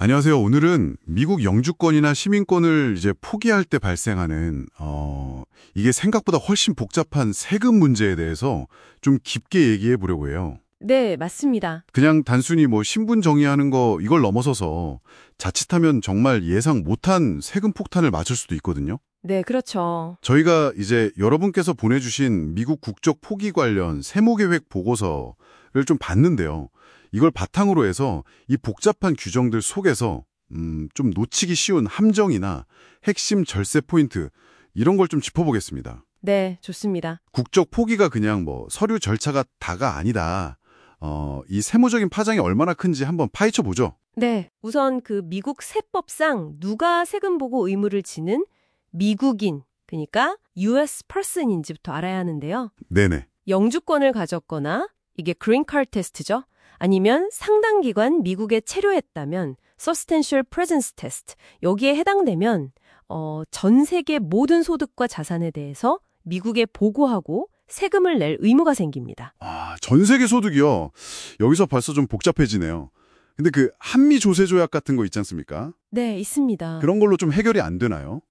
안녕하세요. 오늘은 미국 영주권이나 시민권을 이제 포기할 때 발생하는 이게 생각보다 훨씬 복잡한 세금 문제에 대해서 좀 깊게 얘기해 보려고 해요. 네, 맞습니다. 그냥 단순히 뭐 신분 정의하는 거 이걸 넘어서서 자칫하면 정말 예상 못한 세금 폭탄을 맞을 수도 있거든요. 네, 그렇죠. 저희가 이제 여러분께서 보내주신 미국 국적 포기 관련 세무계획 보고서를 좀 봤는데요. 이걸 바탕으로 해서 이 복잡한 규정들 속에서 좀 놓치기 쉬운 함정이나 핵심 절세 포인트 이런 걸 좀 짚어보겠습니다. 네, 좋습니다. 국적 포기가 그냥 뭐 서류 절차가 다가 아니다. 이 세무적인 파장이 얼마나 큰지 한번 파헤쳐 보죠. 네, 우선 그 미국 세법상 누가 세금 보고 의무를 지는 미국인, 그러니까 US person인지부터 알아야 하는데요. 네네. 영주권을 가졌거나 이게 그린 카드 테스트죠. 아니면 상당 기간 미국에 체류했다면 substantial presence test 여기에 해당되면 전 세계 모든 소득과 자산에 대해서 미국에 보고하고 세금을 낼 의무가 생깁니다. 전 세계 소득이요. 여기서 벌써 좀 복잡해지네요. 근데 그 한미 조세 조약 같은 거 있지 않습니까? 네, 있습니다. 그런 걸로 좀 해결이 안 되나요?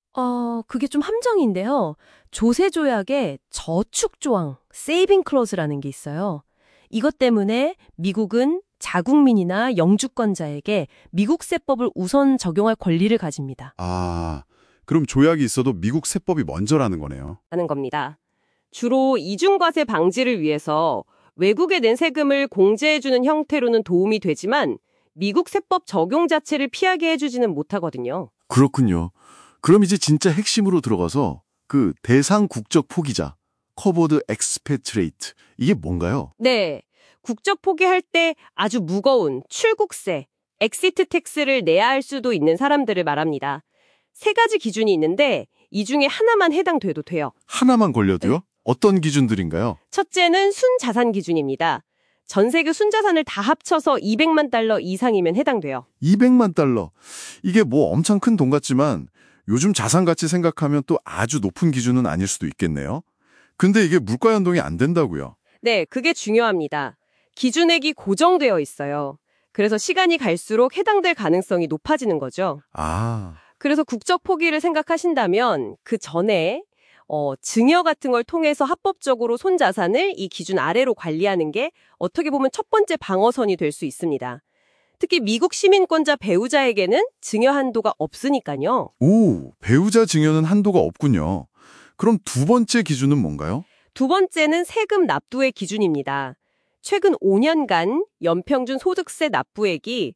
그게 좀 함정인데요. 조세 조약에 저축 조항, saving clause라는 게 있어요. 이것 때문에 미국은 자국민이나 영주권자에게 미국 세법을 우선 적용할 권리를 가집니다. 그럼 조약이 있어도 미국 세법이 먼저라는 거네요. 하는 겁니다. 주로 이중과세 방지를 위해서 외국에 낸 세금을 공제해주는 형태로는 도움이 되지만 미국 세법 적용 자체를 피하게 해주지는 못하거든요. 그렇군요. 그럼 이제 진짜 핵심으로 들어가서 그 대상 국적 포기자, covered expatriate, 이게 뭔가요? 네, 국적 포기할 때 아주 무거운 출국세, 엑시트 텍스를 내야 할 수도 있는 사람들을 말합니다. 세 가지 기준이 있는데 이 중에 하나만 해당돼도 돼요. 하나만 걸려도요? 어떤 기준들인가요? 첫째는 순자산 기준입니다. 전 세계 순자산을 다 합쳐서 200만 달러 이상이면 해당돼요. 200만 달러. 이게 뭐 엄청 큰 돈 같지만 요즘 자산 가치 생각하면 또 아주 높은 기준은 아닐 수도 있겠네요. 근데 이게 물가 연동이 안 된다고요? 네, 그게 중요합니다. 기준액이 고정되어 있어요. 그래서 시간이 갈수록 해당될 가능성이 높아지는 거죠. 그래서 국적 포기를 생각하신다면 그 전에 증여 같은 걸 통해서 합법적으로 손자산을 이 기준 아래로 관리하는 게 어떻게 보면 첫 번째 방어선이 될 수 있습니다. 특히 미국 시민권자 배우자에게는 증여 한도가 없으니까요. 배우자 증여는 한도가 없군요. 그럼 두 번째 기준은 뭔가요? 두 번째는 세금 납부의 기준입니다. 최근 5년간 연평균 소득세 납부액이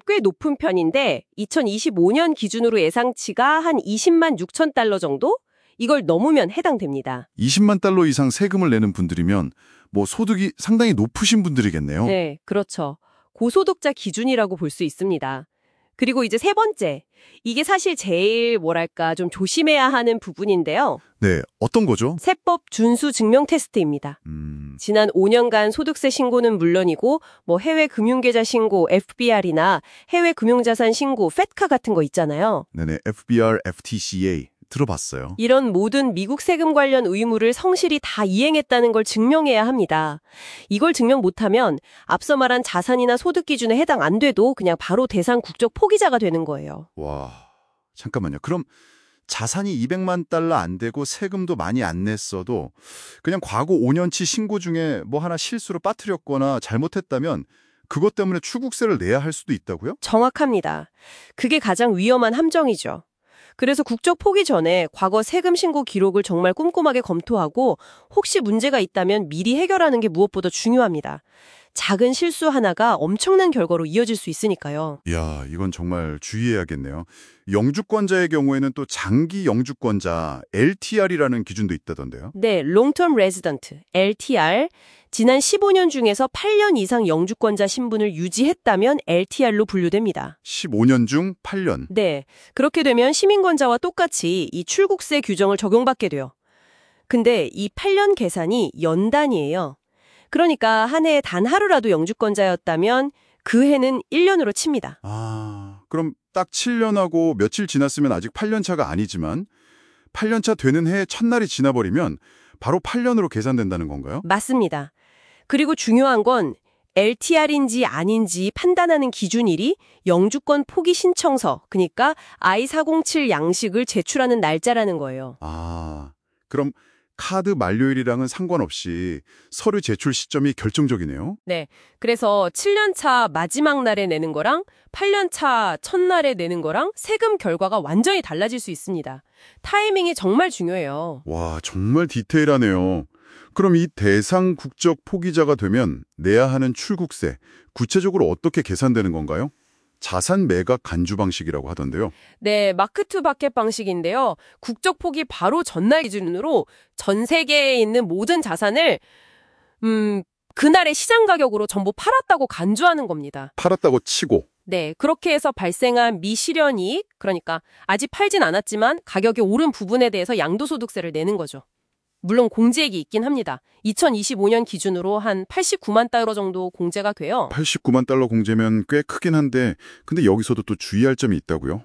꽤 높은 편인데 2025년 기준으로 예상치가 한 20만 6천 달러 정도? 이걸 넘으면 해당됩니다. 20만 달러 이상 세금을 내는 분들이면 뭐 소득이 상당히 높으신 분들이겠네요. 네, 그렇죠. 고소득자 기준이라고 볼 수 있습니다. 그리고 이제 세 번째, 이게 사실 제일 좀 조심해야 하는 부분인데요. 네, 어떤 거죠? 세법 준수 증명 테스트입니다. 지난 5년간 소득세 신고는 물론이고 뭐 해외 금융계좌 신고, FBR이나 해외 금융자산 신고, FATCA 같은 거 있잖아요. 네네, FBR, FTCA 들어봤어요. 이런 모든 미국 세금 관련 의무를 성실히 다 이행했다는 걸 증명해야 합니다. 이걸 증명 못하면 앞서 말한 자산이나 소득 기준에 해당 안 돼도 그냥 바로 대상 국적 포기자가 되는 거예요. 와, 잠깐만요. 그럼 자산이 200만 달러 안 되고 세금도 많이 안 냈어도 그냥 과거 5년치 신고 중에 뭐 하나 실수로 빠뜨렸거나 잘못했다면 그것 때문에 출국세를 내야 할 수도 있다고요? 정확합니다. 그게 가장 위험한 함정이죠. 그래서 국적 포기 전에 과거 세금 신고 기록을 정말 꼼꼼하게 검토하고 혹시 문제가 있다면 미리 해결하는 게 무엇보다 중요합니다. 작은 실수 하나가 엄청난 결과로 이어질 수 있으니까요. 이야, 이건 정말 주의해야겠네요. 영주권자의 경우에는 또 장기 영주권자 LTR이라는 기준도 있다던데요. 네, Long-Term Resident, LTR. 지난 15년 중에서 8년 이상 영주권자 신분을 유지했다면 LTR로 분류됩니다. 15년 중 8년. 네, 그렇게 되면 시민권자와 똑같이 이 출국세 규정을 적용받게 돼요. 근데 이 8년 계산이 연단이에요. 그러니까 한 해에 단 하루라도 영주권자였다면 그 해는 1년으로 칩니다. 그럼 딱 7년하고 며칠 지났으면 아직 8년 차가 아니지만 8년 차 되는 해의 첫날이 지나버리면 바로 8년으로 계산된다는 건가요? 맞습니다. 그리고 중요한 건 LTR인지 아닌지 판단하는 기준일이 영주권 포기 신청서, 그러니까 I-407 양식을 제출하는 날짜라는 거예요. 아, 그럼 카드 만료일이랑은 상관없이 서류 제출 시점이 결정적이네요. 네. 그래서 7년차 마지막 날에 내는 거랑 8년차 첫날에 내는 거랑 세금 결과가 완전히 달라질 수 있습니다. 타이밍이 정말 중요해요. 와, 정말 디테일하네요. 그럼 이 대상 국적 포기자가 되면 내야 하는 출국세, 구체적으로 어떻게 계산되는 건가요? 자산 매각 간주 방식이라고 하던데요. 네, 마크2바켓 방식인데요. 국적 포기 바로 전날 기준으로 전 세계에 있는 모든 자산을 그날의 시장 가격으로 전부 팔았다고 간주하는 겁니다. 팔았다고 치고. 네, 그렇게 해서 발생한 미실현이익, 그러니까 아직 팔진 않았지만 가격이 오른 부분에 대해서 양도소득세를 내는 거죠. 물론 공제액이 있긴 합니다. 2025년 기준으로 한 89만 달러 정도 공제가 돼요. 89만 달러 공제면 꽤 크긴 한데 근데 여기서도 또 주의할 점이 있다고요?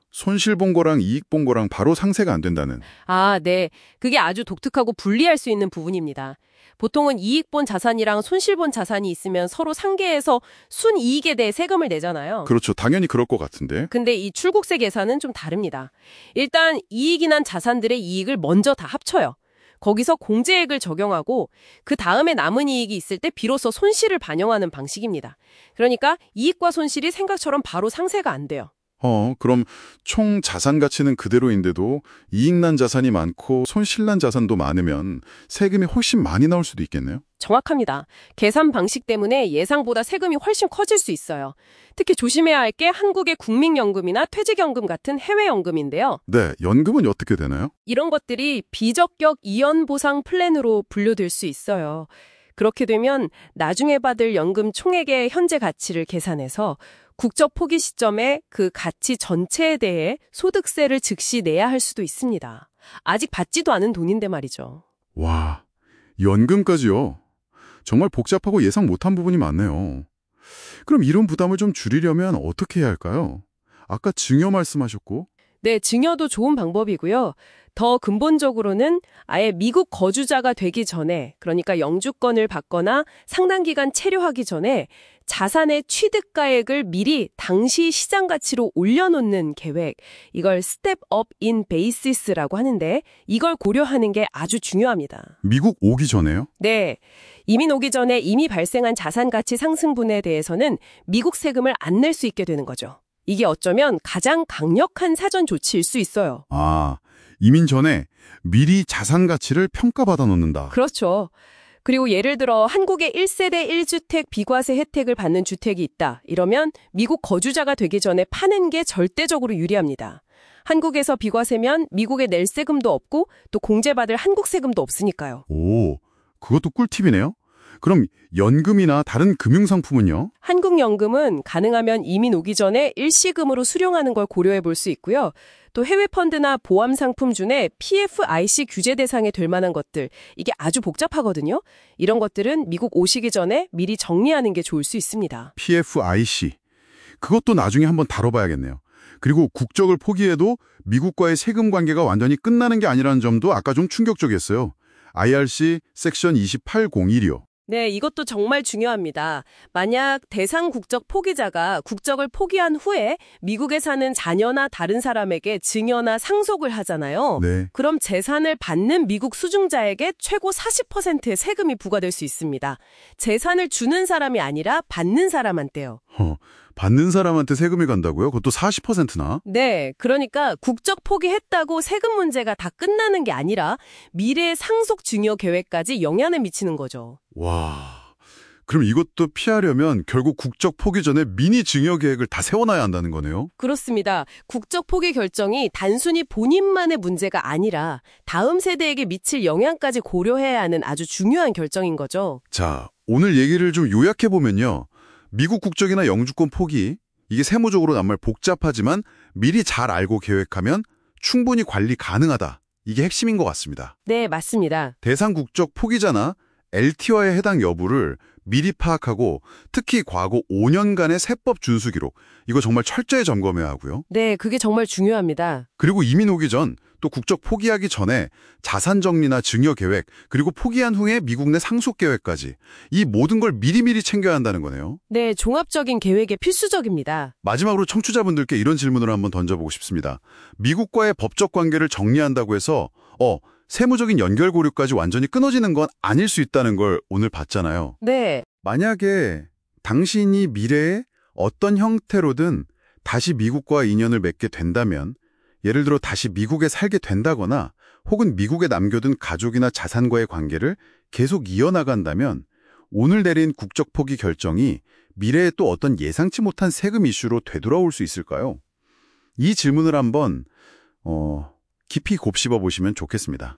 손실 본 거랑 이익 본 거랑 바로 상세가 안 된다는. 아, 네. 그게 아주 독특하고 분리할 수 있는 부분입니다. 보통은 이익 본 자산이랑 손실 본 자산이 있으면 서로 상계해서 순이익에 대해 세금을 내잖아요. 그렇죠. 당연히 그럴 것 같은데. 근데 이 출국세 계산은 좀 다릅니다. 일단 이익이 난 자산들의 이익을 먼저 다 합쳐요. 거기서 공제액을 적용하고 그 다음에 남은 이익이 있을 때 비로소 손실을 반영하는 방식입니다. 그러니까 이익과 손실이 생각처럼 바로 상세가 안 돼요. 그럼 총 자산 가치는 그대로인데도 이익 난 자산이 많고 손실 난 자산도 많으면 세금이 훨씬 많이 나올 수도 있겠네요? 정확합니다. 계산 방식 때문에 예상보다 세금이 훨씬 커질 수 있어요. 특히 조심해야 할 게 한국의 국민연금이나 퇴직연금 같은 해외연금인데요. 네, 연금은 어떻게 되나요? 이런 것들이 비적격 이연보상 플랜으로 분류될 수 있어요. 그렇게 되면 나중에 받을 연금 총액의 현재 가치를 계산해서 국적 포기 시점에 그 가치 전체에 대해 소득세를 즉시 내야 할 수도 있습니다. 아직 받지도 않은 돈인데 말이죠. 와, 연금까지요? 정말 복잡하고 예상 못한 부분이 많네요. 그럼 이런 부담을 좀 줄이려면 어떻게 해야 할까요? 아까 증여 말씀하셨고. 네, 증여도 좋은 방법이고요. 더 근본적으로는 아예 미국 거주자가 되기 전에, 그러니까 영주권을 받거나 상당 기간 체류하기 전에 자산의 취득가액을 미리 당시 시장 가치로 올려놓는 계획, 이걸 스텝 업 인 베이시스라고 하는데 이걸 고려하는 게 아주 중요합니다. 미국 오기 전에요? 네. 이민 오기 전에 이미 발생한 자산 가치 상승분에 대해서는 미국 세금을 안 낼 수 있게 되는 거죠. 이게 어쩌면 가장 강력한 사전 조치일 수 있어요. 아, 이민 전에 미리 자산 가치를 평가받아 놓는다. 그렇죠. 그리고 예를 들어 한국의 1세대 1주택 비과세 혜택을 받는 주택이 있다. 이러면 미국 거주자가 되기 전에 파는 게 절대적으로 유리합니다. 한국에서 비과세면 미국에 낼 세금도 없고 또 공제받을 한국 세금도 없으니까요. 오, 그것도 꿀팁이네요. 그럼 연금이나 다른 금융상품은요? 한국연금은 가능하면 이민 오기 전에 일시금으로 수령하는 걸 고려해 볼 수 있고요. 또 해외 펀드나 보험 상품 중에 PFIC 규제 대상에 될 만한 것들, 이게 아주 복잡하거든요. 이런 것들은 미국 오시기 전에 미리 정리하는 게 좋을 수 있습니다. PFIC. 그것도 나중에 한번 다뤄봐야겠네요. 그리고 국적을 포기해도 미국과의 세금 관계가 완전히 끝나는 게 아니라는 점도 아까 좀 충격적이었어요. IRC 섹션 2801이요. 네, 이것도 정말 중요합니다. 만약 대상 국적 포기자가 국적을 포기한 후에 미국에 사는 자녀나 다른 사람에게 증여나 상속을 하잖아요. 네. 그럼 재산을 받는 미국 수중자에게 최고 40%의 세금이 부과될 수 있습니다. 재산을 주는 사람이 아니라 받는 사람한테요. 받는 사람한테 세금이 간다고요? 그것도 40%나? 네, 그러니까 국적 포기했다고 세금 문제가 다 끝나는 게 아니라 미래의 상속 증여 계획까지 영향을 미치는 거죠. 와, 그럼 이것도 피하려면 결국 국적 포기 전에 미니 증여 계획을 다 세워놔야 한다는 거네요? 그렇습니다. 국적 포기 결정이 단순히 본인만의 문제가 아니라 다음 세대에게 미칠 영향까지 고려해야 하는 아주 중요한 결정인 거죠. 자, 오늘 얘기를 좀 요약해보면요. 미국 국적이나 영주권 포기, 이게 세무적으로 정말 복잡하지만 미리 잘 알고 계획하면 충분히 관리 가능하다. 이게 핵심인 것 같습니다. 네, 맞습니다. 대상 국적 포기자나 LT와의 해당 여부를 미리 파악하고 특히 과거 5년간의 세법 준수 기록, 이거 정말 철저히 점검해야 하고요. 네, 그게 정말 중요합니다. 그리고 이민 오기 전, 또 국적 포기하기 전에 자산 정리나 증여 계획, 그리고 포기한 후에 미국 내 상속 계획까지 이 모든 걸 미리미리 챙겨야 한다는 거네요. 네, 종합적인 계획에 필수적입니다. 마지막으로 청취자분들께 이런 질문을 한번 던져보고 싶습니다. 미국과의 법적 관계를 정리한다고 해서 세무적인 연결고리까지 완전히 끊어지는 건 아닐 수 있다는 걸 오늘 봤잖아요. 네, 만약에 당신이 미래에 어떤 형태로든 다시 미국과 인연을 맺게 된다면, 예를 들어 다시 미국에 살게 된다거나 혹은 미국에 남겨둔 가족이나 자산과의 관계를 계속 이어나간다면 오늘 내린 국적 포기 결정이 미래에 또 어떤 예상치 못한 세금 이슈로 되돌아올 수 있을까요? 이 질문을 한번 깊이 곱씹어 보시면 좋겠습니다.